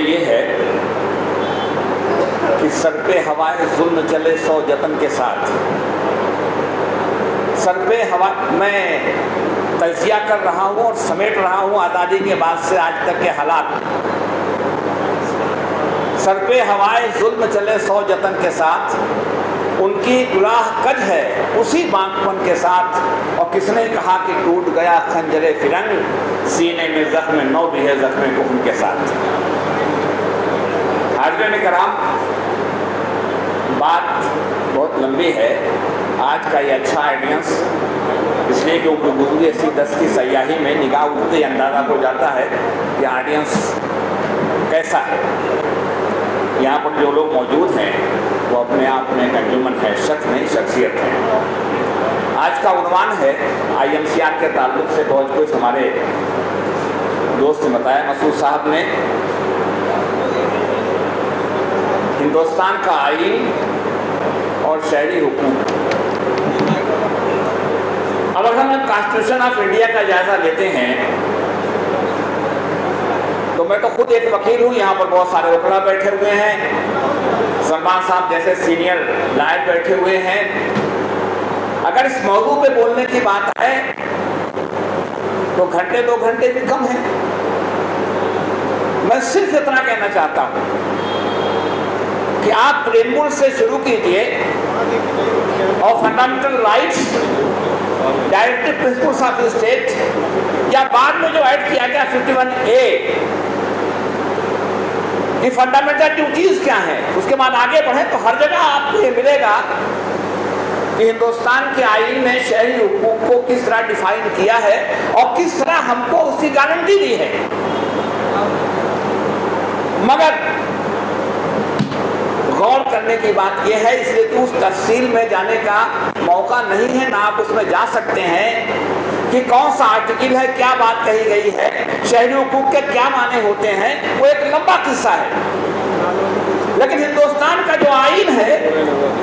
ये है कि सर पे हवाए जुल्म चले 100 जतन के साथ। सर पे हवा, मैं तजिया कर रहा हूँ और समेट रहा हूँ आज़ादी के बाद से आज तक के हालात। सर पे हवाए जुल्म चले 100 जतन के साथ, उनकी गुलाह कज है उसी बांकपन के साथ। और किसने कहा कि टूट गया खंजरे फिरंग, सीने में जख्म नौ भी है जख्म को उनके साथ। हाज़रीन कराम, बात बहुत लंबी है। आज का ये अच्छा ऑडियंस इसलिए क्योंकि गुज़री 80-10 की सयाही में निगाह उठते ही अंदाज़ा हो जाता है कि ऑडियंस कैसा है। यहाँ पर जो लोग मौजूद हैं वो अपने आप में कंज्यूमन है, शख्स नहीं शख्सियत है। आज का उन्वान है IMCR के ताल्लुक से बहुत कुछ हमारे दोस्त ने बताया, मसूद साहब ने। हिंदुस्तान का आईन और शहरी हुकूक। अब अगर हम कॉन्स्टिट्यूशन ऑफ इंडिया का जायजा लेते हैं तो मैं तो खुद एक वकील हूँ, यहाँ पर बहुत सारे वकील बैठे हुए हैं, सलमान साहब जैसे सीनियर लॉयर बैठे हुए हैं। अगर इस मौजू पे बोलने की बात है तो घंटे 2 घंटे भी कम है। मैं सिर्फ इतना कहना चाहता हूँ कि आप प्रेम्बुल से शुरू कीजिए और fundamental rights, directive principles of state, या बाद में जो ऐड किया गया 51A कि फंडामेंटल ड्यूटीज क्या है, उसके बाद आगे बढ़े तो हर जगह आपको ये मिलेगा कि हिंदुस्तान के आईन ने शहरी हुकूक को किस तरह डिफाइन किया है और किस तरह हमको उसकी गारंटी दी है। मगर गौर करने की बात यह है, इसलिए कि उस तफसील में जाने का मौका नहीं है, ना आप उसमें जा सकते हैं कि कौन सा आर्टिकल है, क्या बात कही गई है, शहरी हुकूक के क्या माने होते हैं। वो एक लंबा किस्सा है। लेकिन हिंदुस्तान का जो आईन है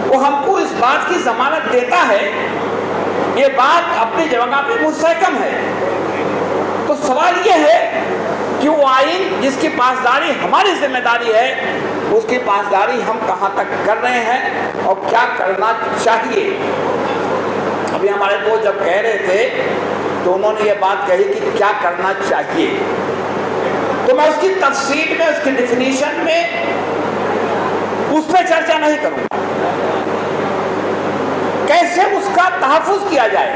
वो हमको इस बात की जमानत देता है, ये बात अपनी जगह पे मुस्तहकम है। तो सवाल ये है कि वो आईन जिसकी पासदारी हमारी जिम्मेदारी है, उसकी पासदारी हम कहाँ तक कर रहे हैं और क्या करना चाहिए। अभी हमारे दोस्त जब कह रहे थे तो उन्होंने ये बात कही कि क्या करना चाहिए, तो मैं उसकी तफसील में, उसकी डिफिनीशन में उस पर चर्चा नहीं करूंगा। कैसे उसका तहफ़्फ़ुज़ किया जाए,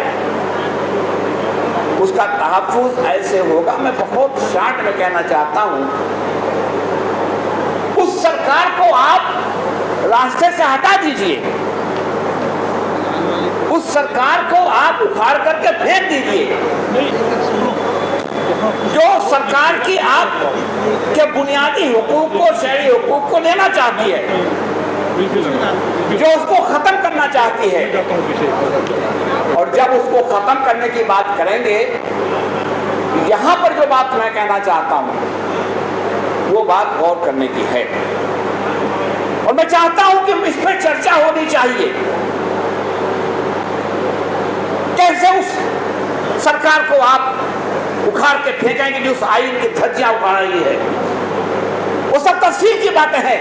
उसका तहफ़्फ़ुज़ ऐसे होगा, मैं बहुत शॉर्ट में कहना चाहता हूं, उस सरकार को आप रास्ते से हटा दीजिए, उस सरकार को आप उखाड़ करके फेंक दीजिए जो सरकार की आप के बुनियादी हुकूक को, शहरी हुकूक को लेना चाहती है, जो उसको खत्म करना चाहती है। और जब उसको खत्म करने की बात करेंगे, यहां पर जो बात मैं कहना चाहता हूं वो बात गौर करने की है और मैं चाहता हूं कि इस पर चर्चा होनी चाहिए। कैसे उस सरकार को आप उखाड़ के फेंकेंगे जो उस आईन की धज्जियां उखाड़ रही है। वो सब तफसील की बातें हैं।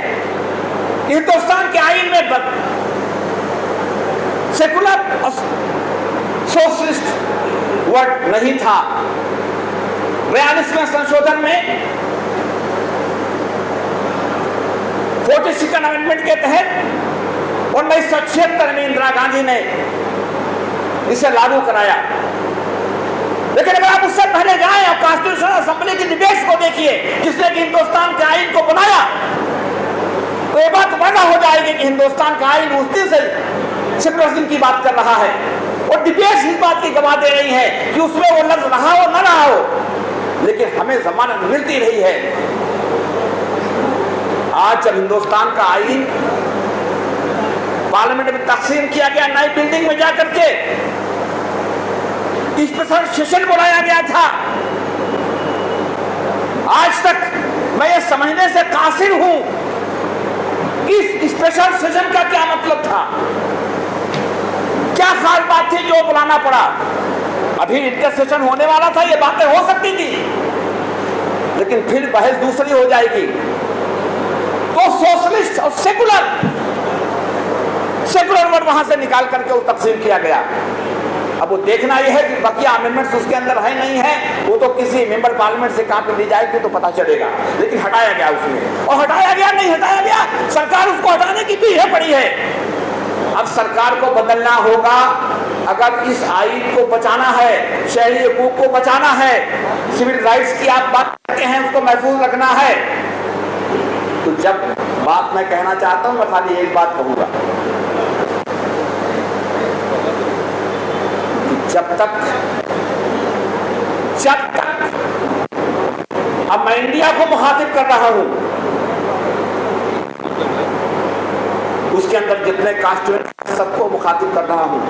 हिंदुस्तान के आईन में सेकुलर और सोशलिस्ट वर्ड नहीं था। 42वें संशोधन में 42nd अमेंडमेंट के तहत 1976 में इंदिरा गांधी ने इसे लागू कराया। लेकिन अगर आप उससे पहले जाएं और कॉन्स्टिट्यूशनल असेंबली की डिबेट्स को देखिए जिसने कि हिंदुस्तान के आईन को बनाया, तो ये बात वादा हो जाएगी कि हिंदुस्तान का आईन उस दिन से सेकुलरिज्म की बात कर रहा है और डिबेट्स इस बात की गवाह दे रही है कि उसमें वो लफ्ज रहा हो न रहा हो, लेकिन हमें जमानत मिलती रही है। आज जब हिंदुस्तान का आईन पार्लियामेंट में तकसीम किया गया, नई बिल्डिंग में जाकर के स्पेशल सेशन बुलाया गया था, आज तक मैं ये समझने से कासिर हूं कि इस स्पेशल सेशन का क्या मतलब था, क्या खास बात थी जो बुलाना पड़ा। अभी इंटर सेशन होने वाला था, ये बातें हो सकती थी, लेकिन फिर बहस दूसरी हो जाएगी वो सोशलिस्ट और सेकुलर वर्ड वहां से निकाल करके वो तकसीम किया गया। अब वो देखना यह है कि बकिया अमेंडमेंट्स उसके अंदर है नहीं है, वो तो किसी मेंबर पार्लियामेंट से कहां पे ली जाएगी तो पता चलेगा, लेकिन हटाया गया उसमें। और हटाया गया नहीं हटाया गया, सरकार उसको हटाने की भी है पड़ी है। अब सरकार को बदलना होगा। अगर इस आइन को बचाना है, शहरी हकूक को बचाना है, सिविल राइट्स की आप बात करते हैं उसको महफूज रखना है, तो जब बात मैं कहना चाहता हूं, मैं खाली एक बात कहूंगा कि जब तक अब मैं इंडिया को मुखातिब कर रहा हूं, उसके अंदर जितने कांस्टिट्यूएंट सबको मुखातिब कर रहा हूं,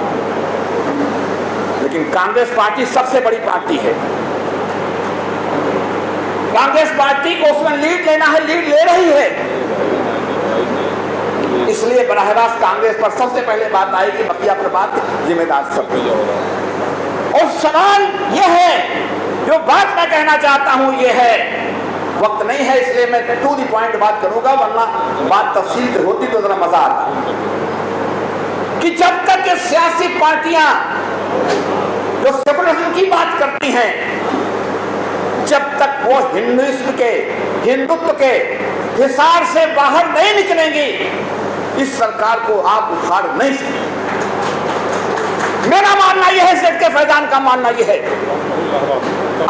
लेकिन कांग्रेस पार्टी सबसे बड़ी पार्टी है। कांग्रेस पार्टी को उसमें लीड लेना है, लीड ले रही है, इसलिए बराह रास्त कांग्रेस पर सबसे पहले बात आएगी, बकिया पर बात जिम्मेदार सब। और सवाल यह है, जो बात मैं कहना चाहता हूं यह है, वक्त नहीं है इसलिए मैं टू दी पॉइंट बात करूंगा, वरना बात तफसील से होती तो जरा मजा आता। कि जब तक ये सियासी पार्टियां जो सेकुलरिज्म की बात करती हैं, जब तक वो हिंदुत्व के हिसार से बाहर नहीं निकलेंगी, इस सरकार को आप उखाड़ नहीं सकते। मेरा मानना यह है, सेठ के फैजान का मानना यह है,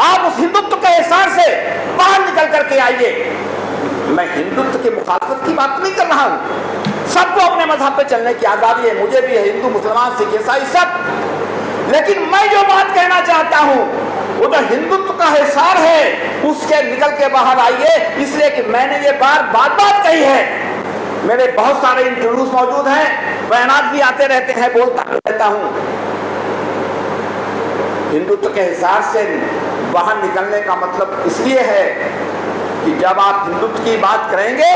आप उस हिंदुत्व के हिसार से बाहर निकल करके आइए। मैं हिंदुत्व के मुखालफत की बात नहीं कर रहा हूं, सबको अपने मजहब पे चलने की आजादी है, मुझे भी है, हिंदू मुसलमान सिख ईसाई सब। लेकिन मैं जो बात कहना चाहता हूं वो तो हिंदुत्व का हिसार है, उसके निकल के बाहर आइए। इसलिए कि मैंने ये बात कही है, मेरे बहुत सारे इंटरव्यूज मौजूद हैं, बयानात भी आते रहते हैं, बोलता रहता हूं। हिंदुत्व के हिसार से बाहर निकलने का मतलब इसलिए है कि जब आप हिंदुत्व की बात करेंगे,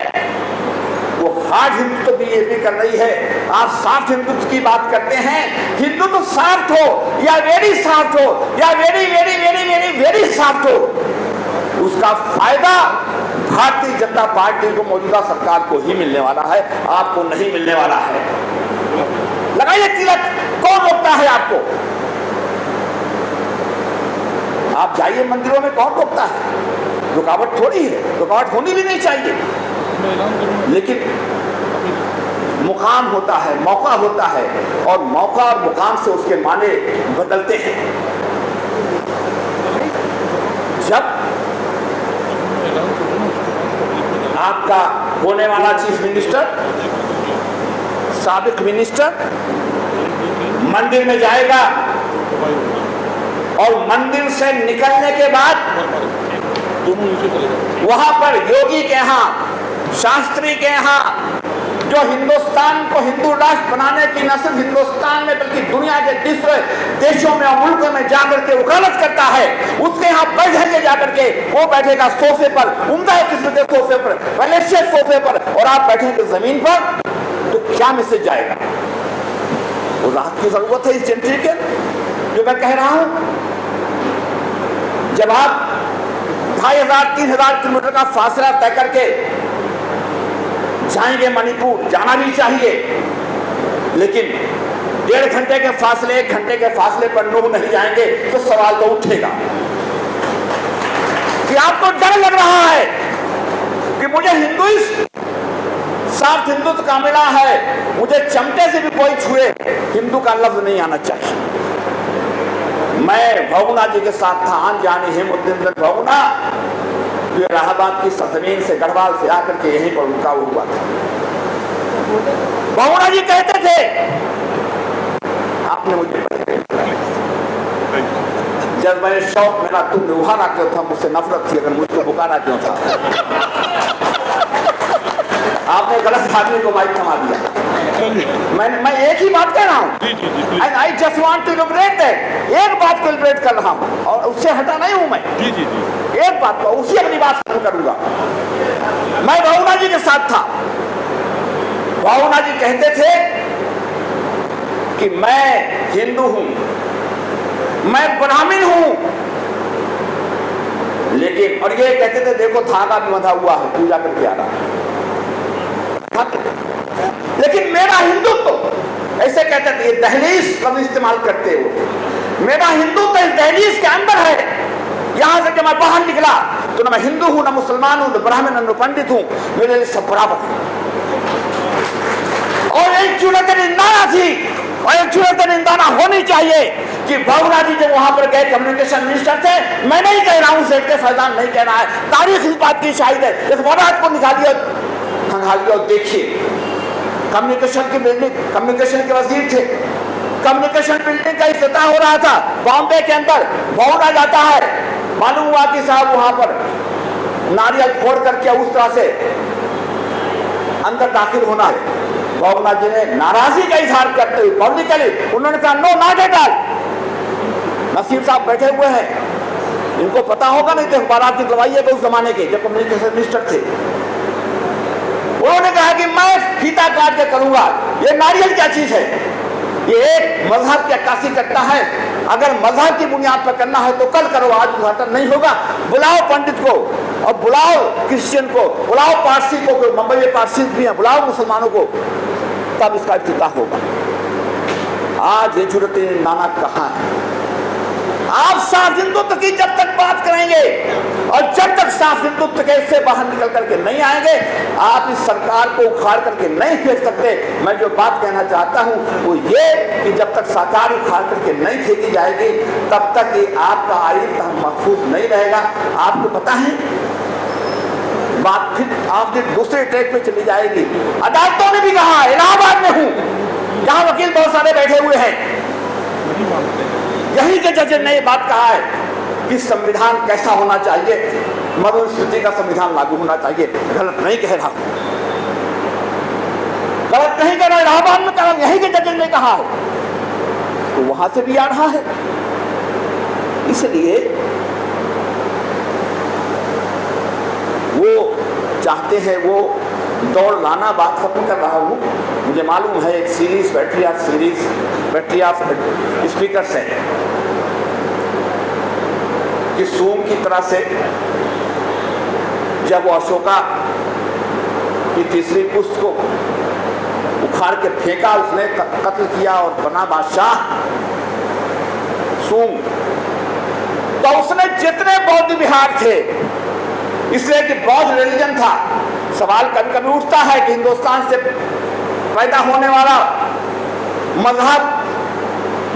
वो हार्ड हिंदुत्व बीजेपी कर रही है, आप सॉफ्ट हिंदुत्व की बात करते हैं। हिंदुत्व सॉफ्ट हो या वेरी सॉफ्ट हो या very very very very very soft हो, उसका फायदा भारतीय जनता पार्टी को, मौजूदा सरकार को ही मिलने वाला है, आपको नहीं मिलने वाला है। लगाइए तिलक, कौन रोकता है आपको? आप जाइए मंदिरों में, कौन रोकता है? रुकावट थोड़ी है, रुकावट होनी भी नहीं चाहिए, लेकिन मुकाम होता है, मौका होता है, और मौका और मुकाम से उसके माने बदलते हैं। जब आपका होने वाला चीफ मिनिस्टर, साबिक मिनिस्टर मंदिर में जाएगा और मंदिर से निकलने के बाद वहां पर योगी के यहाँ, शास्त्री के यहाँ, जो हिंदुस्तान को हिंदू राष्ट्र बनाने की न सिर्फ हिंदुस्तान में बल्कि दुनिया के दूसरे देशों में और मुल्कों में जाकर के वकालत करता है, उसके यहाँ बैठेंगे जाकर के, वो बैठेगा सोफे पर, उम्दा किस्म के सोफे पर, मलेशियन सोफे पर, और आप बैठेंगे जमीन पर, तो क्या मैसेज जाएगा? वो राहत की जरूरत है इस जनता के, जो मैं कह रहा हूं। जब आप 2500-3000 किलोमीटर का फासला तय करके जाएंगे मणिपुर, जाना भी चाहिए, लेकिन 1.5 घंटे के फासले, 1 घंटे के फासले पर लोग नहीं जाएंगे, तो सवाल तो उठेगा कि आपको डर लग रहा है कि मुझे साफ हिंदुत्व का मिला है, मुझे चमटे से भी कोई छुए, हिंदू का लफ्ज नहीं आना चाहिए। मैं भगुना जी के साथ था, अनजानी हिमुद्दीन भगुना, जो इलाहाबाद की सरजमीन से, गढ़वाल से आकर के यहीं पर उनका हुआ था। भगुना जी कहते थे, आपने मुझे जब मैंने शौक मिला, तुमने उहारा क्यों था, मुझसे नफरत थी, अगर मुझको पुकारा क्यों था? आपने गलत आदमी को माइक थमा दिया। मैं एक ही बात कह रहा हूँ, I just want to elaborate that, एक बात को इलैबोरेट कर रहा हूँ और उससे हटा नहीं हूं मैं। एक बात को, उसी अपनी बात खत्म करूंगा। मैं भगुना जी के साथ था, भगुना जी कहते थे कि मैं हिंदू हूं, मैं ब्राह्मण हूं, लेकिन, और ये कहते थे देखो धागा भी बंधा हुआ है, पूजा करके आ रहा है। दिखाते थे। लेकिन मेरा हिंदुत्व ऐसे कहते थे, ये दहलीज कब इस्तेमाल करते हो, मेरा हिंदुत्व इस दहलीज के अंदर है। यहां से जब मैं बाहर निकला तो न मैं हिंदू हूं, न मुसलमान हूं, न ब्राह्मण, न पंडित हूं, मेरे लिए सब बराबर है। और एक चुनौती निंदाना थी, और एक चुनौती निंदाना होनी चाहिए कि बहुरा जी जब वहां पर गए, कम्युनिकेशन मिनिस्टर थे, मैं नहीं कह रहा हूं, सेठ के फैजान नहीं कह रहा है, तारीख इस बात की शाहिद है। इस बात को निकालिए, खंगालिए और देखिए, कम्युनिकेशन की बिल्डिंग, कम्युनिकेशन के वजीर थे, कम्युनिकेशन बिल्डिंग का इफ्तिताह हो रहा था बॉम्बे के अंदर। बहुरा जाता है, मालूम हुआ कि साहब वहां पर नारियल फोड़ करके उस तरह से अंदर दाखिल होना है। बहुरा जी ने नाराजगी का इजहार करते हुए पब्लिकली उन्होंने कहा, नो नॉट एट ऑल। नसीब साहब बैठे हुए हैं, इनको पता होगा नहीं तो अखबारात निकलवाइएगा उस जमाने के जब कम्युनिकेशन मिनिस्टर थे। उन्होंने कहा कि मैं फीता काट के करूंगा, ये नारियल क्या चीज है, ये एक मजहब की अक्कासी करता है। अगर मजहब की बुनियाद पर करना है तो कल करो, आज उद्घाटन नहीं होगा। बुलाओ पंडित को और बुलाओ क्रिश्चियन को, बुलाओ पारसी को, मुंबई में पारसी भी हैं, बुलाओ मुसलमानों को, तब इसका इफ्तिताह होगा। आज ये जरूरत नाना कहाँ है? आप साफ हिंदुत्व की जब तक बात करेंगे और जब तक साफ हिंदुत्व के से बाहर निकल करके नहीं आएंगे, आप इस सरकार को उखाड़ करके नहीं फेंक सकते। मैं जो बात कहना चाहता हूं वो ये कि जब तक सरकार उखाड़ करके नहीं फेंकी जाएगी तब तक ये आपका आइन महफूज नहीं रहेगा। आपको पता है, बात फिर आपके दूसरे ट्रैक पे चली जाएगी। अदालतों ने भी कहा, इलाहाबाद में हूं, यहाँ वकील बहुत सारे बैठे हुए हैं, यही के जज ने ये बात कहा है कि संविधान कैसा होना चाहिए, मनुस्मृति का संविधान लागू होना चाहिए। गलत नहीं कह रहा, गलत नहीं कह रहा, इलाहाबाद में कहा, यही के जज ने कहा है, तो वहां से भी आ रहा है। इसलिए वो चाहते हैं, वो दौड़ लाना, बात खत्म कर रहा हूं। मुझे मालूम है एक सीरीज बैटरी ऑफ स्पीकर्स है कि सूम की तरह से जब वो अशोका की तीसरी पुस्त को उखाड़ के फेंका, उसने कत्ल किया और बना बादशाह सूम, तो उसने जितने बौद्ध विहार थे, इसलिए कि बौद्ध रिलीजन था। सवाल कभी कभी उठता है कि हिंदुस्तान से पैदा होने वाला मजहब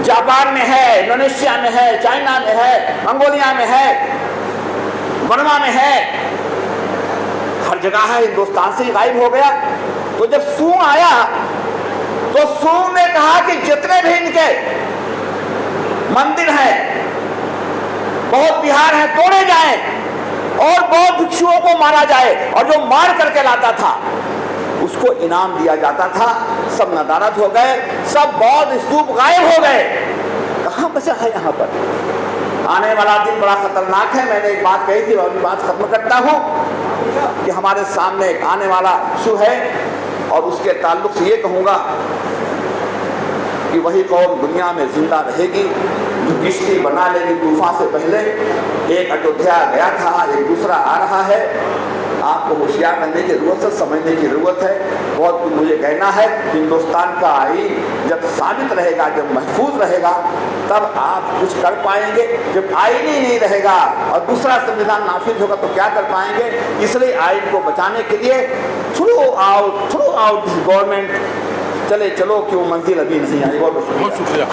जापान में है, इंडोनेशिया में है, चाइना में है, मंगोलिया में है, बर्मा में है, हर जगह है, हिंदुस्तान से ही गायब हो गया। तो जब सूम आया तो सूम ने कहा कि जितने भी इनके मंदिर हैं, बौद्ध विहार हैं, तोड़े जाएं और बौद्ध भिक्षुओं को मारा जाए, और जो मार करके लाता था उसको इनाम दिया जाता था। सब नदारद हो गए, सब बौद्ध स्तूप गायब हो गए, कहां बचा है यहाँ पर? आने वाला दिन बड़ा खतरनाक है। मैंने एक बात कही थी और भी बात खत्म करता हूं कि हमारे सामने एक आने वाला इशू है, और उसके ताल्लुक से ये कहूंगा कि वही कौम दुनिया में जिंदा रहेगी जो किश्ती बना लेगी तूफान से पहले। एक अयोध्या गया था, एक दूसरा आ रहा है। आपको होशियार रहने की जरूरत है, समझने की जरूरत है। बहुत कुछ मुझे कहना है। हिंदुस्तान का आइन जब साबित रहेगा, जब महफूज रहेगा, तब आप कुछ कर पाएंगे। जब आइन ही नहीं रहेगा और दूसरा संविधान नाफिज होगा तो क्या कर पाएंगे? इसलिए आइन को बचाने के लिए थ्रू आउट दिस गवर्नमेंट चलो, क्यों मंजिल अभी नहीं आई। बहुत शुक्रिया।